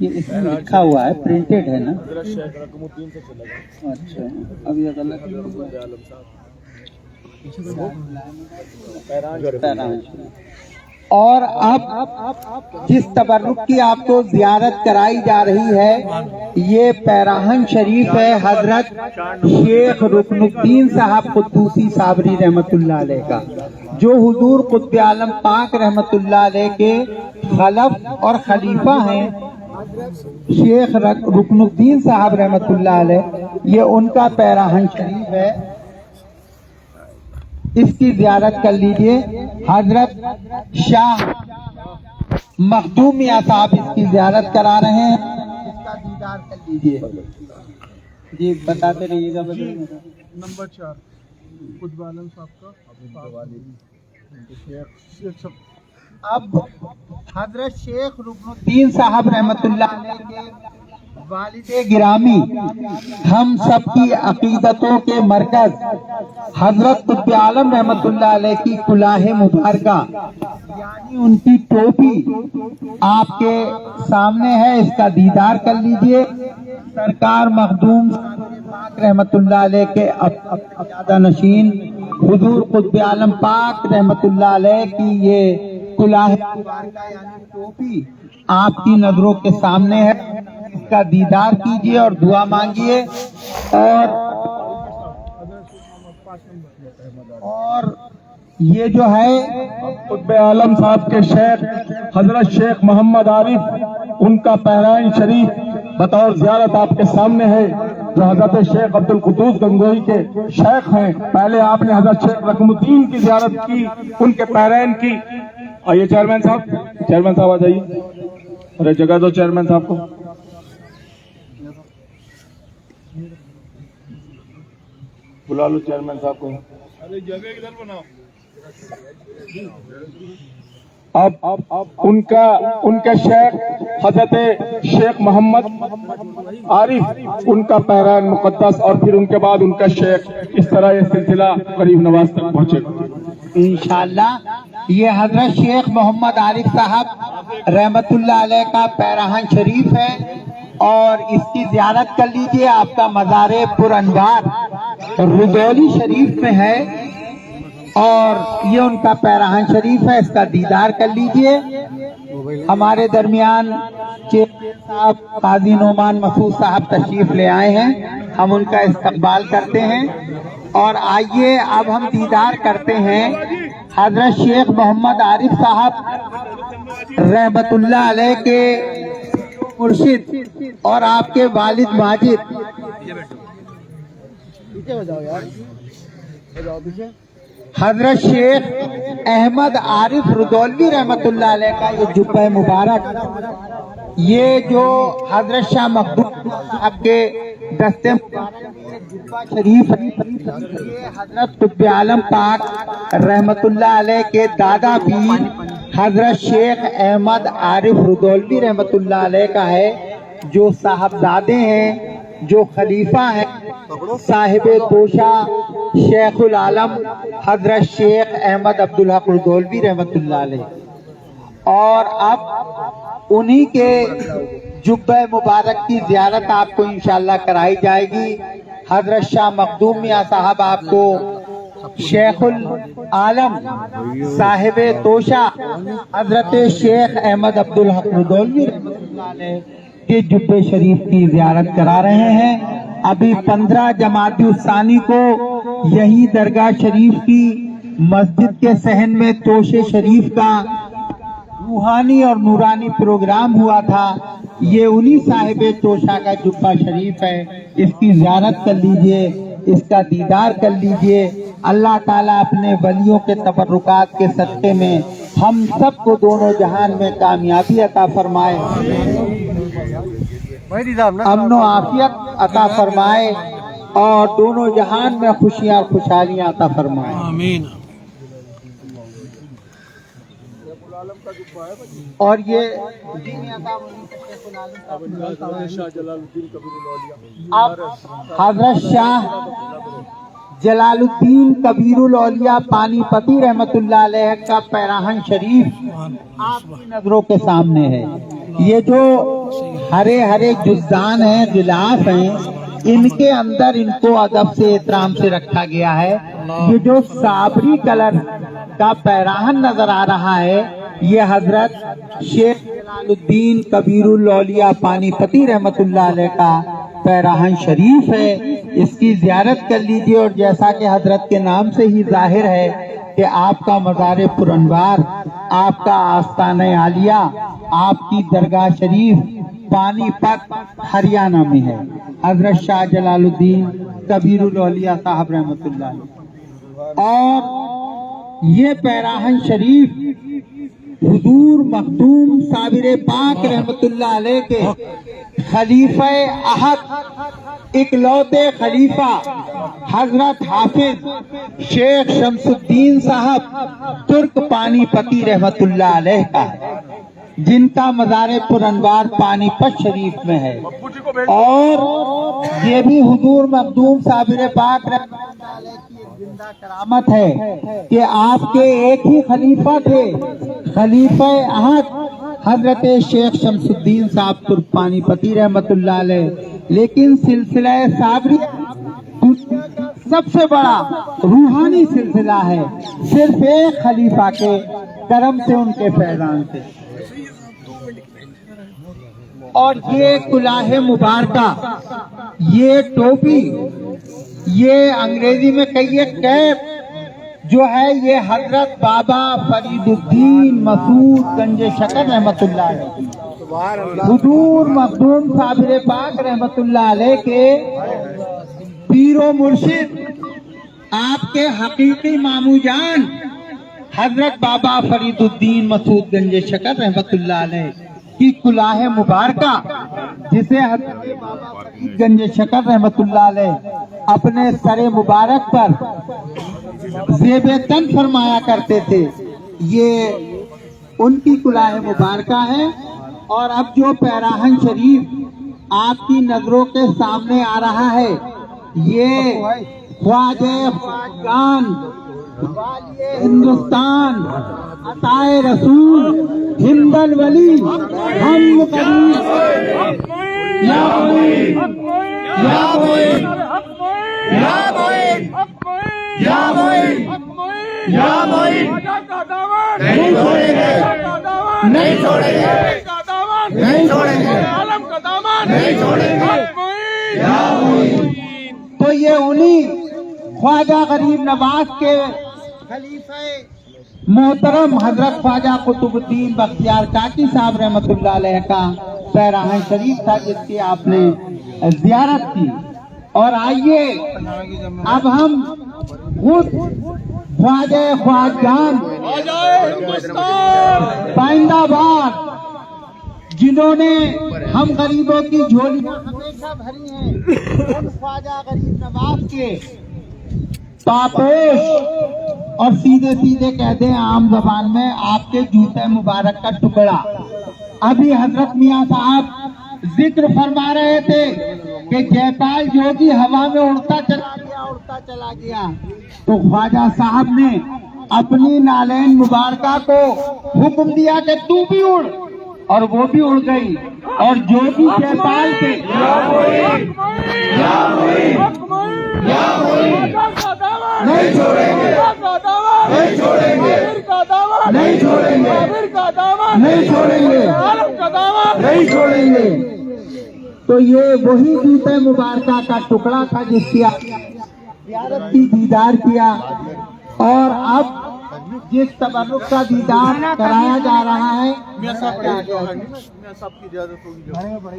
ये इसमें लिखा हुआ है, प्रिंटेड है ना? अच्छा, अब ये गलत। और अब जिस तबर्रुक की आपको जियारत कराई जा रही है, ये पैराहन शरीफ है हजरत शेख रुकनुद्दीन साहब कुद्दूसी साबरी रहमतुल्लाह अलैह का, जो हुजूर कुतुब आलम पाक रहमतुल्लाह अलैह के खलफ और खलीफा हैं। शेख रुकनुद्दीन साहब रहमतुल्लाह अलैह, ये उनका पैराहन शरीफ है। इसकी जियारत कर लीजिए। हजरत शाह मखदूम मियां साहब इसकी जियारत करा रहे हैं, इसका दीदार कर लीजिए। जी बताते रहिएगा। नंबर 4 कुतुब आलम साहब का। अब हजरत शेख रुकनुद्दीन साहब रहमतुल्लाह अलैह के वालिदे गिरामी, हम सब की अकीदतों के मरकज हजरत कुतुब आलम रहमतुल्लाह अलैह की कुलाहे मुबारका यानी उनकी टोपी आपके सामने है, इसका दीदार कर लीजिए। सरकार मखदूम पाक रहमतुल्लाह अलैह के अक़ीदा नशीन हुजूर कुतुब आलम पाक रहमतुल्लाह अलैह की ये कुलाहे मुबारका यानी टोपी आपकी नजरों के सामने है। इसका दीदार कीजिए और दुआ मांगिए। और ये जो है कुतुब आलम साहब के शेख हजरत शेख मोहम्मद आरिफ, उनका पैराइन शरीफ बतौर जियारत आपके सामने है, जो हजरत शेख अब्दुल कुद्दूस गंगोही के शेख हैं। पहले आपने हजरत शेख रकमुद्दीन की जियारत की, उनके पैराइन की। आइए चेयरमैन साहब आ जाइए। अरे जगह दो चेयरमैन साहब को। बुला लो चेयरमैन साहब को। अरे जगह इधर बनाओ। अब उनका शेख हजरत शेख मोहम्मद आरिफ, उनका पैरान मुकद्दस, और फिर उनके बाद उनका शेख। इस तरह ये सिलसिला करीब नवाज तक पहुंचेगा इंशाअल्लाह। ये हजरत शेख मोहम्मद आरिफ साहब रहमतुल्लाह अलैह का पैराहन शरीफ है और इसकी जियारत कर लीजिए। आपका मज़ारे पुरअनवार रुदौली शरीफ में है और ये उनका पैराहन शरीफ है, इसका दीदार कर लीजिए। हमारे दरमियान चेयरमैन साहब काजी नोमान मसूद साहब तशरीफ ले आए हैं, हम उनका इस्तकबाल करते हैं। और आइए अब हम दीदार करते हैं हजरत शेख मोहम्मद आरिफ साहब रहमतुल्लाह अलैह के मुर्शिद और आपके वालिद माजिद हजरत शेख अहमद आरिफ रुदौलवी रहमतुल्लाह अलैह का ये जुब्बा मुबारक, ये जो हजरत शाह मखदूम आपके दस्ते जुब्बा शरीफ, ये हजरत कुतुब आलम पाक रहमतुल्लाह अलैह के दादा पीर हजरत शेख अहमद आरिफ रुदौलवी रहमतुल्लाह अलैह का है, जो साहबजादे हैं, जो खलीफा हैं साहिब तोशा शेखुल आलम हजरत शेख अहमद अब्दुल हक रुदौलवी रहमतुल्लाह अलैह। और अब उन्हीं के जुब्बे मुबारक की ज़ियारत आपको इंशाअल्लाह कराई जाएगी। हजरत शाह मखदूम मियां साहब आपको शेखुल आलम साहिब तोशा हजरत शेख अहमद अब्दुल हक रुदौलवी रहमतुल्लाह अलैह के जुब्बे शरीफ की ज़ियारत करा रहे हैं। अभी 15 जमात-उस-सानी को यही दरगाह शरीफ की मस्जिद के सहन में तोशे शरीफ का रूहानी और नूरानी प्रोग्राम हुआ था। ये उन्हीं साहिब तोशा का जुब्बा शरीफ है। इसकी ज़ियारत कर लीजिए, इसका दीदार कर लीजिए। अल्लाह ताला अपने वलियों के तबर्रुकात के सदक़े में हम सबको दोनों जहान में कामयाबी अता फरमाए, अमन आफियत अता फरमाए और दोनों जहान में खुशियाँ और खुशहालियाँ अता फरमाए। आमीन। और ये अब हजरत शाह जलालुद्दीन कबीरुल औलिया पानीपती रहमतुल्लाह अलैह का पैराहन शरीफ आपकी नजरों के सामने है। ये जो हरे हरे जुज़दान हैं, गिलाफ हैं, इनके अंदर इनको अदब से एहतराम से रखा गया है। ये जो साबरी कलर का पैराहन नजर आ रहा है, ये हजरत शेख जलालुद्दीन कबीरुल औलिया पानीपती रहमतुल्लाह अलैह का पैराहन शरीफ है। इसकी ज़ियारत कर लीजिए। और जैसा कि हजरत के नाम से ही जाहिर है कि आपका मज़ार पुरअनवार, आपका आस्ताने आलिया, आपकी दरगाह शरीफ पानीपत हरियाणा में है। हजरत शाह जलालुद्दीन कबीरुल औलिया साहब रहमतुल्लाह अलैह। और ये पैराहन शरीफ हुजूर मखदूम साबिर पाक रहमतुल्लाह अलैह के खलीफा अहद इकलौते खलीफा हजरत हाफिज शेख शमसुद्दीन साहब तुर्क पानीपती रहमतुल्लाह अलैह का है, जिनका मज़ार पुरअनवार पानीपत शरीफ में है। और ये भी हुजूर मखदूम साबिर पाक रहमतुल्लाह अलैह की एक जिंदा करामत है कि आपके एक ही खलीफा थे, खलीफा अहद हजरत शेख शमसुद्दीन साहब तुर्क पानीपती रहमतुल्लाह अलैह, लेकिन सिलसिला साबरी सबसे बड़ा रूहानी सिलसिला है, सिर्फ एक खलीफा के करम से, उनके फैजान से। और ये कुलाहे मुबारका, ये टोपी, ये अंग्रेजी में कहिए कैप जो है, ये हजरत बाबा फरीदुद्दीन मसूद गंज शकर रहमतुल्लाह अलैह, हुजूर मखदूम साबिर पाक रहमतुल्लाह अलैह के पीरो मुर्शिद, आपके हकीकी मामू जान हजरत बाबा फरीदुद्दीन मसूद गंज शकर रहमतुल्लाह अलैह की कुलाहे मुबारका, जिसे हजरत बाबा फरीद गंज शकर रहमतुल्लाह अलैह अपने सरे मुबारक पर ज़ेबे तन फरमाया करते थे, ये उनकी कुलाहे मुबारका है। और अब जो पैराहन शरीफ आपकी नजरों के सामने आ रहा है, ये ख्वाजे ख्वाजान वालिए हिंदुस्तान अताए रसूल हिंदल वली हम करीब या मोइन या मोइन या मोइन या मोइन या मोइन नहीं छोड़ेंगे, नहीं छोड़ेंगे, नहीं छोड़ेंगे, आलम का दामन नहीं छोड़ेंगे या मोइन। तो ये उन्हीं ख्वाजा गरीब नवाज के खलीफे मोहतरम हजरत ख्वाजा कुतुबुद्दीन बख्तियार काकी साहब रहमतुल्लाह अलैह का पैराह शरीफ था जिसकी आपने जियारत की। और आइए अब हम खुद ख्वाजा ख्वाजान पाइंदाबाद, जिन्होंने हम गरीबों की झोलियां हमेशा भरी हैं, उन ख्वाजा गरीब नवाज के पापोश और सीधे सीधे कहते हैं आम जबान में आपके जूते मुबारक का टुकड़ा। अभी हजरत मियाँ साहब जिक्र फरमा रहे थे कि जयपाल जोगी हवा में उड़ता चला गया, तो ख्वाजा साहब ने अपनी नालैन मुबारका को हुक्म दिया कि तू भी उड़, और वो भी उड़ गई। और जोगी जयपाल के नहीं छोड़ेंगे, नहीं छोड़ेंगे, नहीं छोड़ेंगे, नहीं छोड़ेंगे, नहीं छोड़ेंगे। तो ये वही जूते मुबारका का टुकड़ा था जिसकी ज़ियारत की, दीदार किया। और अब जिस तबर्रुक का दीदार कराया जा रहा है,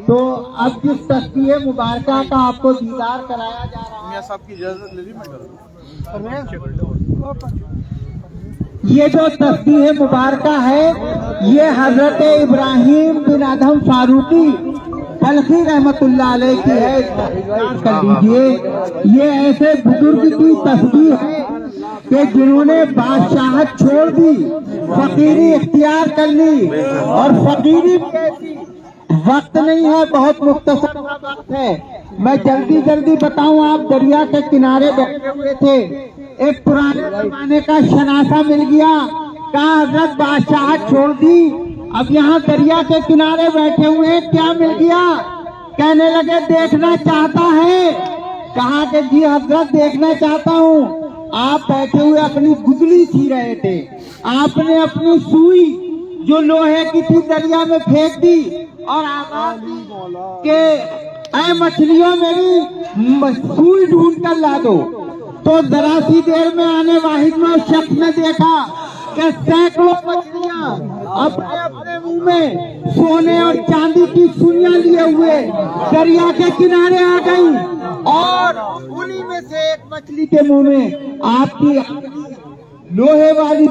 तो अब जिस तस्बीह मुबारका का आपको दीदार कराया जा रहा है, ये जो तस्बीह मुबारका है, ये हजरत इब्राहिम बिन अदहम फारूकी बल्खी रहमतुल्लाह अलैह की है। कर लीजिए, ये ऐसे बुजुर्ग की तस्बीह है कि जिन्होंने बादशाहत छोड़ दी, फकीरी इख्तियार कर ली। और फकीरी वक्त नहीं है, बहुत मुख्तसर वक्त है, मैं जल्दी जल्दी बताऊं। आप दरिया के किनारे बैठे हुए थे, एक पुराने जमाने का शनासा मिल गया, कहा हजरत बादशाहत छोड़ दी, अब यहाँ दरिया के किनारे बैठे हुए हैं, क्या मिल गया? कहने लगे देखना चाहता है। कहा कि जी हजरत देखना चाहता हूँ। आप बैठे हुए अपनी गुदली सी रहे थे, आपने अपनी सुई जो लोहे की थी दरिया में फेंक दी और आवाज दी कि ऐ मछलियों मेरी सुई ढूंढ कर ला दो। तो जरा सी देर में आने वाहिद में उस शख्स ने देखा कि सैकड़ों मछलियां अपने अपने मुंह में सोने और चांदी की सुइयां लिए हुए दरिया के किनारे आ गई। और उन्हीं में से एक मछली के मुंह में आपकी लोहे वाली,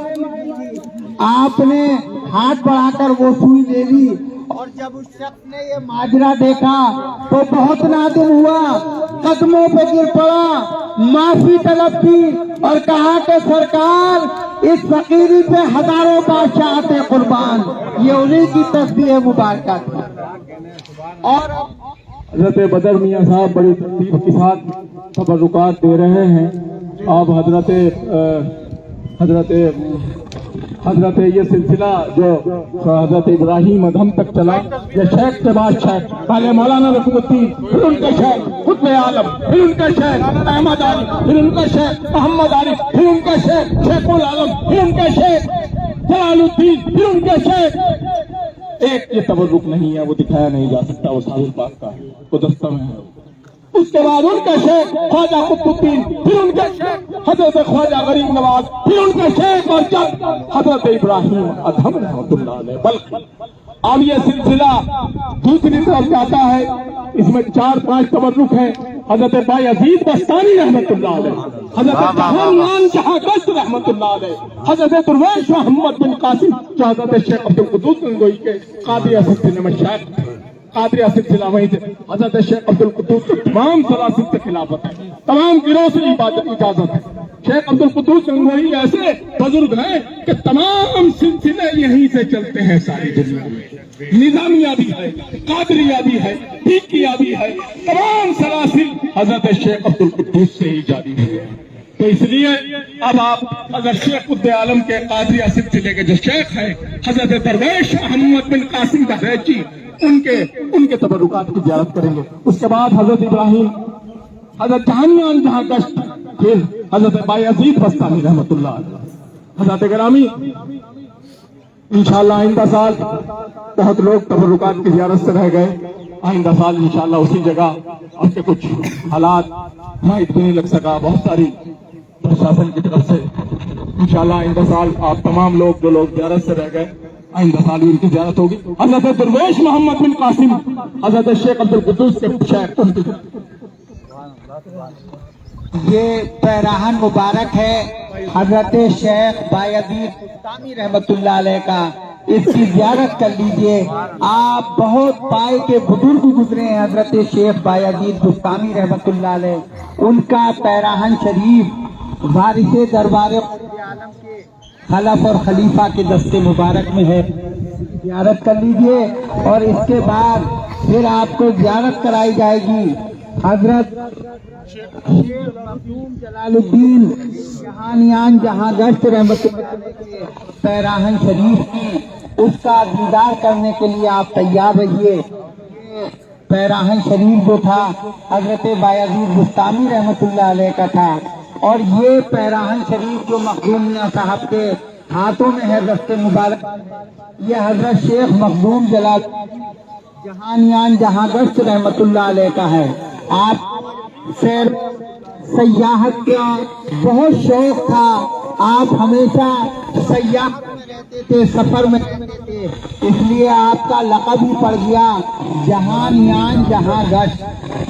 आपने हाथ बढ़ाकर वो सुई ले ली। और जब उस शख्स ने ये माजरा देखा तो बहुत नादिम हुआ, कदमों पे गिर पड़ा, माफी तलब की और कहा कि सरकार इस फकीरी पे हजारों बादशाह थे कुर्बान। ये उन्हीं की तस्बीह मुबारका थी। और हजरत बदर मियाँ साहब बड़ी तरतीब के साथ तबरुकात दे रहे हैं। अब हजरत ये सिलसिला जो हजरत इब्राहिम अदहम तक चला, ये शेख के बाद शेख, पहले मौलाना नसीरुद्दीन, फिर उनके शेख कुतुब आलम, फिर उनका शेख अहमद आरिफ, फिर उनका शेख मोहम्मद आरिफ, फिर उनका शेख शेखुल आलम, फिर उनका शेख जलालुद्दीन, फिर उनका शेख। एक ये तबरुक नहीं है, वो दिखाया नहीं जा सकता, वो साहुल पाक का है, वो दस्ता में है। उसके बाद उनका शेख ख्वाजा कुतुबुद्दीन, फिर उनका शेख हजरत ख्वाजा गरीब नवाज, फिर उनका शेख और जब हजरत इब्राहिम अदहम रहमतुल्लाह अलैह। बल्कि अब ये सिलसिला दूसरी तरफ जाता है, इसमें 4-5 तबरुक है। हजरत बायजीद बस्तानी रहमतुल्लाह अलैह, हजरत जहान जहांगीर रहमतुल्लाह अलैह, हजरत दुर्वेश मोहम्मद बिन कासिम जो हजरत शेख अब्दुल कुद्दूस गंगोई के कादिया सिलसिले में शेख थे, कादिया सिलसिला वहीं से हजरत शेख अब्दुल कुद्दूस को तमाम सलासिल से खिलाफत है, तमाम गिरोह से इजाजत है। शेख अब्दुल कुद्दूस गंगोई ऐसे बुजुर्ग हैं कि तमाम सिलसिले यहीं से चलते हैं सारी दुनिया में। निजामिया भी है, कादरिया भी है, पीकिया भी है, तमाम सलासिल हजरत शेख अब्दुल कुद्दूस से ही जारी हुए हैं। तो इसलिए अब आप अगर शेख कुतुब आलम के कादरिया सिलसिले के जो शेख हैं हजरत दरवेश मोहम्मद बिन कासिम बहरैची, उनके तबरुकात की ज़ियारत करेंगे। उसके बाद हजरत इब्राहिम, हजरत जहानियान जहां गश्त, फिर हजरत बायजीद बस्तानी रहमतुल्लाह अलैह। हजरत गिरामी इंशाअल्लाह आइंदा साल बहुत लोग तबरुकात की ज़ियारत से रह गए, आइंदा साल इंशाअल्लाह उसी जगह आपके कुछ हालात माइट भी नहीं लग सका, बहुत सारी प्रशासन की तरफ से इंशाल्लाह आइंदा साल आप तमाम लोग जो लोग ज़ियारत से रह गए, आइंदा साल भी उनकी ज़ियारत होगी। हज़रत दरवेश मोहम्मद बिन कासिम, हज़रत शेख अब्दुल कुद्दूस के शेख उनकी ये पैराहन मुबारक है हजरत शेख बायजीद बुस्तामी रहमतुल्लाह अलैह का, इसकी ज़ियारत कर लीजिए। आप बहुत पाए के बुजुर्ग गुजरे हैं हजरत शेख बायजीद बुस्तामी रहमतुल्लाह अलैह, उनका पैराहन शरीफ वारिसे दरबार आलम के खलफ और खलीफा के दस्ते मुबारक में है, ज़ियारत कर लीजिए। और इसके बाद फिर आपको ज़ियारत कराई जाएगी हजरत शेख मखदूम जलालुद्दीन जहानियान जहां गश्त रहमतुल्लाह अलैह के पैराहन शरीफ की, उसका दीदार करने के लिए आप तैयार रहिए। पैराहन शरीफ जो था हजरत बायजीद बुस्तामी रहमतुल्लाह अलैह का था, और ये पैराहन शरीफ जो मखदूम मियां साहब के हाथों में है दस्ते मुबारक, ये हजरत शेख मखदूम जलाल जहानियान जहां गश्त रहमतुल्लाह अलैह का है। आप सैर सयाहत का बहुत शौक था, आप हमेशा सयाहत में रहते थे, सफर में रहते थे, इसलिए आपका लक़ब ही पड़ गया जहानियान जहां गश्त,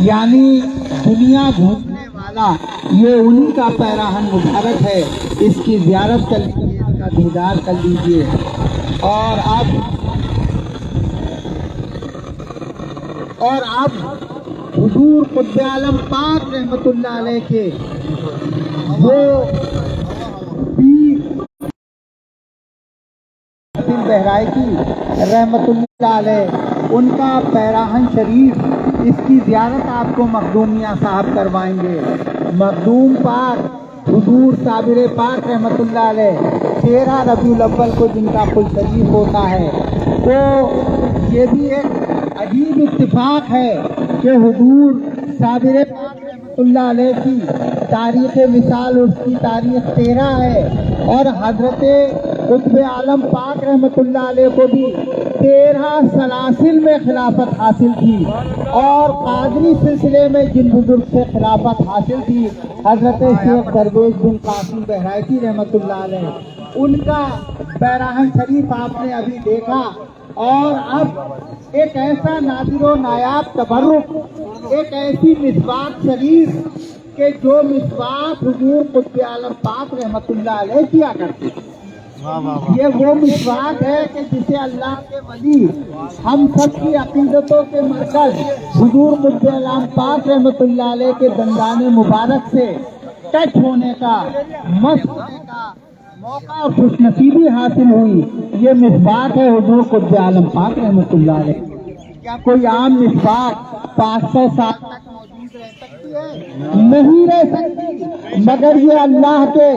यानी दुनिया घूमने वाला। ये उन्हीं का पैराहन मुबारक है, इसकी ज़ियारत कर लीजिए, इसका दीदार कर लीजिए। और अब हुजूर क़ुत्ब आलम पाक रहमतुल्लाह अलैह के वो बहराइकी रहमतुल्लाह अलैह, उनका पैराहन शरीफ, इसकी ज़ियारत आपको मखदूम मियां साहब करवाएंगे। मखदूम पाक हुजूर साबिर पाक रहमतुल्लाह अलैह 13 रबीउल अव्वल को जिनका कुल शरीफ होता है, तो ये भी एक अजीब इत्तिफाक है कि हुजूर साबिर पाक रहमतुल्लाह अलैह की तारीख़ विसाल, उसकी तारीख़ 13 है, और हजरत क़ुत्ब आलम पाक रहमतुल्लाह अलैह को भी 13 सलासिल में खिलाफत हासिल थी, और कादरी सिलसिले में जिन बुजुर्ग से खिलाफत हासिल थी हजरत शेख दरवेश बिन कासिम बहराइकी रहमतुल्लाह अलैह, उनका पैराहन शरीफ आपने अभी देखा। और अब एक ऐसा नादिरो नायाब तबर्रुक, एक ऐसी मिसवाक शरीफ के जो मिसवाक हुजूर क़ुत्ब आलम पाक रहमतुल्लाह अलैह किया करते थे, ये वो मिसवाक है कि जिसे अल्लाह के वली, हम सब की अकीदतों के मरकज हुजूर क़ुत्ब आलम पाक रहमतुल्लाह अलैह के दंदाने मुबारक से टच होने का, मस होने का मौका और खुशनसीबी हासिल हुई। ये मिसवाक है हुजूर क़ुत्ब आलम पाक रहमतुल्लाह अलैह। क्या कोई आम मिसवाक 500 साल तक मौजूद रह सकती है? नहीं रह सकती, मगर ये अल्लाह के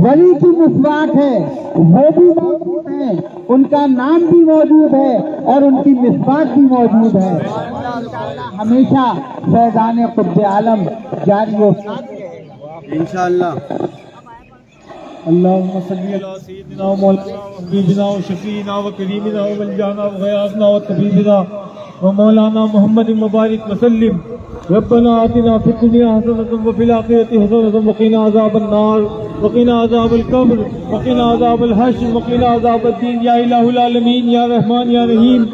वली की मिसवाक है, वो भी मौजूद है, उनका नाम भी मौजूद है, और उनकी मिसवाक भी मौजूद है। इंशाअल्लाह हमेशा फैज़ान क़ुत्ब आलम जारी हो इंशाअल्लाह। अल्लाहुम्मा सल्ली अला सय्यिदिना व मौलाना व हबीबिना व शफीना व करीमिना व मलजाना व गयासना व तबीबिना व मौलाना मुहम्मद मुबारक वसल्लिम। रब्बना आतिना फिद दुनिया हसनतन व फिल आखिरति हसनतन व क़िना अज़ाबन नार व क़िना अज़ाबल क़ब्र व क़िना अज़ाबल हश्र व क़िना अज़ाबद दीन या इलाहुल आलमीन या रहमान या रहीम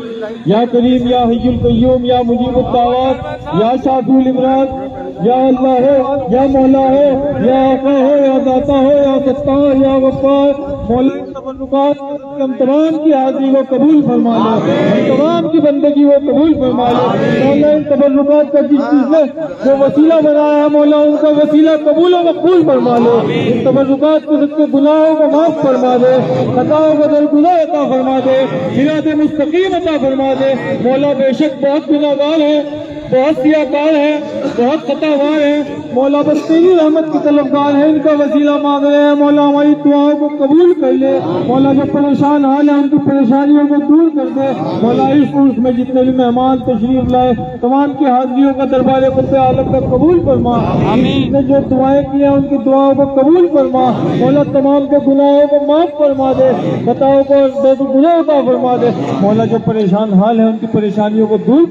या करीम या हय्युल क़य्यूम या मुजीबुद दावात या शाफिउल इमराद या अल्लाह हो, या मौला हो, या आका हो, या दाता हो, या सत्तार, या गफ्फार, मौला तबर्रुकात हम तमाम की हाज़िरी को कबूल फरमा लो, हम तमाम की बंदगी को कबूल फरमा लो। मौला इन तबर्रुकात का जिस चीज़ ने वो वसीला बनाया है, मौला उनका वसीला कबूल व मक़बूल फरमा लो। इन तबर्रुकात को सबके गुनाहों को माफ़ फरमा दे, खताओं को दरगुज़र अता फरमा दे, सिरात मुस्तक़ीम अता फरमा दे। मौला बेशक बहुत गुनाहगार है, बहुत सियाकार है, बहुत खतावार है, मौला बस तेरी रहमत की तलबगार है, इनका वसीला मांग रहे हैं। मौला हमारी दुआओं को कबूल कर ले, मौला जो परेशान हाल है उनकी परेशानियों को दूर कर दे। मौला इस उर्स में जितने भी मेहमान तशरीफ लाए तमाम की हाजिरियों का दरबार क़ुत्ब आलम का कबूल फरमा। जिसने जो दुआएं की हैं उनकी दुआओं को कबूल फरमा। मौला तमाम के गुनाहों को माफ फरमा दे, खताओं को दर्द गुनाह अता फरमा दे। मौला जो परेशान हाल है उनकी परेशानियों को दूर